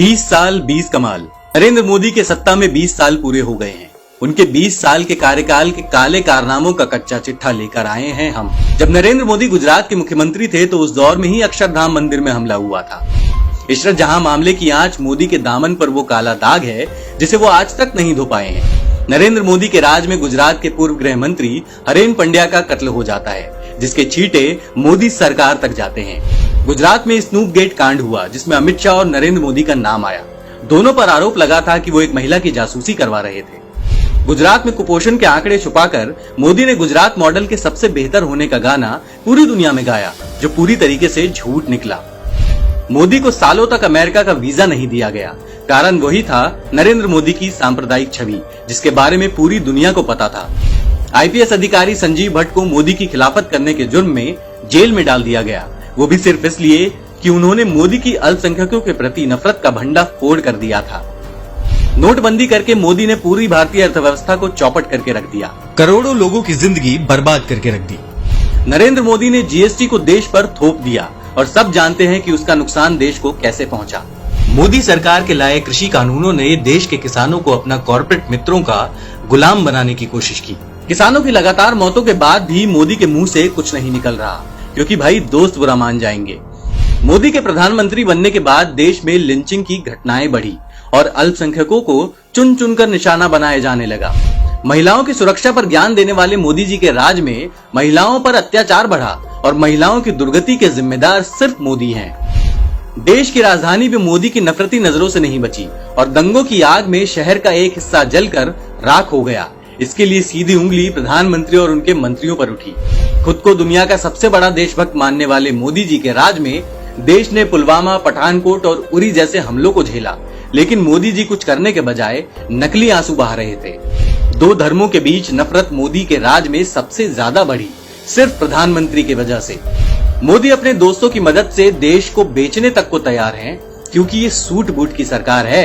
20 साल 20 कमाल। नरेंद्र मोदी के सत्ता में 20 साल पूरे हो गए हैं। उनके 20 साल के कार्यकाल के काले कारनामों का कच्चा चिट्ठा लेकर आए हैं हम। जब नरेंद्र मोदी गुजरात के मुख्यमंत्री थे तो उस दौर में ही अक्षरधाम मंदिर में हमला हुआ था। इशरत जहां मामले की आंच मोदी के दामन पर वो काला दाग है जिसे वो आज तक नहीं धो पाए हैं। नरेंद्र मोदी के राज में गुजरात के पूर्व गृह मंत्री हरेन पंड्या का कत्ल हो जाता है, जिसके छींटे मोदी सरकार तक जाते हैं। गुजरात में स्नूप गेट कांड हुआ जिसमें अमित शाह और नरेंद्र मोदी का नाम आया। दोनों पर आरोप लगा था कि वो एक महिला की जासूसी करवा रहे थे। गुजरात में कुपोषण के आंकड़े छुपाकर मोदी ने गुजरात मॉडल के सबसे बेहतर होने का गाना पूरी दुनिया में गाया, जो पूरी तरीके से झूठ निकला। मोदी को सालों तक अमेरिका का वीजा नहीं दिया गया। कारण वही था नरेंद्र मोदी की सांप्रदायिक छवि, जिसके बारे में पूरी दुनिया को पता था। आईपीएस अधिकारी संजीव भट्ट को मोदी की खिलाफत करने के जुर्म में जेल में डाल दिया गया, वो भी सिर्फ इसलिए कि उन्होंने मोदी की अल्पसंख्यकों के प्रति नफरत का भंडा फोड़ कर दिया था। नोटबंदी करके मोदी ने पूरी भारतीय अर्थव्यवस्था को चौपट करके रख दिया, करोड़ों लोगों की जिंदगी बर्बाद करके रख दी। नरेंद्र मोदी ने जीएसटी को देश पर थोप दिया और सब जानते हैं कि उसका नुकसान देश को कैसे पहुंचा। मोदी सरकार के लाए कृषि कानूनों ने देश के किसानों को अपना कॉर्पोरेट मित्रों का गुलाम बनाने की कोशिश की। किसानों की लगातार मौतों के बाद भी मोदी के मुंह से कुछ नहीं निकल रहा, क्योंकि भाई दोस्त बुरा मान जाएंगे। मोदी के प्रधानमंत्री बनने के बाद देश में लिंचिंग की घटनाएं बढ़ी और अल्पसंख्यकों को चुन चुनकर निशाना बनाया जाने लगा। महिलाओं की सुरक्षा पर ज्ञान देने वाले मोदी जी के राज में महिलाओं पर अत्याचार बढ़ा और महिलाओं की दुर्गति के जिम्मेदार सिर्फ मोदी हैं। देश की राजधानी भी मोदी की नफरती नजरों से नहीं बची और दंगों की आग में शहर का एक हिस्सा जलकर राख हो गया। इसके लिए सीधी उंगली प्रधानमंत्री और उनके मंत्रियों पर उठी। खुद को दुनिया का सबसे बड़ा देशभक्त मानने वाले मोदी जी के राज में देश ने पुलवामा, पठानकोट और उरी जैसे हमलों को झेला, लेकिन मोदी जी कुछ करने के बजाय नकली आंसू बहा रहे थे। दो धर्मों के बीच नफरत मोदी के राज में सबसे ज्यादा बढ़ी, सिर्फ प्रधानमंत्री की वजह से। मोदी अपने दोस्तों की मदद से देश को बेचने तक को तैयार हैं, क्योंकि ये सूट बूट की सरकार है।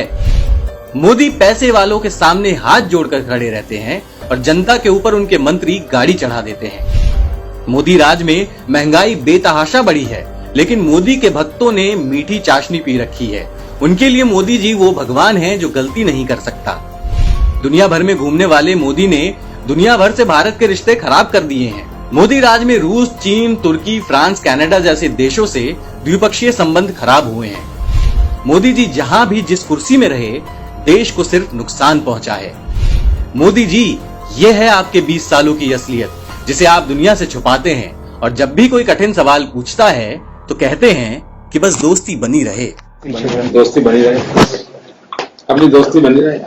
मोदी पैसे वालों के सामने हाथ जोड़कर खड़े रहते हैं और जनता के ऊपर उनके मंत्री गाड़ी चढ़ा देते हैं। मोदी राज में महंगाई बेतहाशा बढ़ी है, लेकिन मोदी के भक्तों ने मीठी चाशनी पी रखी है। उनके लिए मोदी जी वो भगवान हैं जो गलती नहीं कर सकता। दुनिया भर में घूमने वाले मोदी ने दुनिया भर से भारत के रिश्ते खराब कर दिए हैं। मोदी राज में रूस, चीन, तुर्की, फ्रांस, कनाडा जैसे देशों से द्विपक्षीय संबंध खराब हुए हैं। मोदी जी जहां भी जिस कुर्सी में रहे, देश को सिर्फ नुकसान पहुंचा है। मोदी जी, ये है आपके 20 सालों की असलियत, जिसे आप दुनिया से छुपाते हैं। और जब भी कोई कठिन सवाल पूछता है तो कहते हैं कि बस दोस्ती बनी रहे। दोस्ती बनी रहे, अपनी दोस्ती बनी रहे।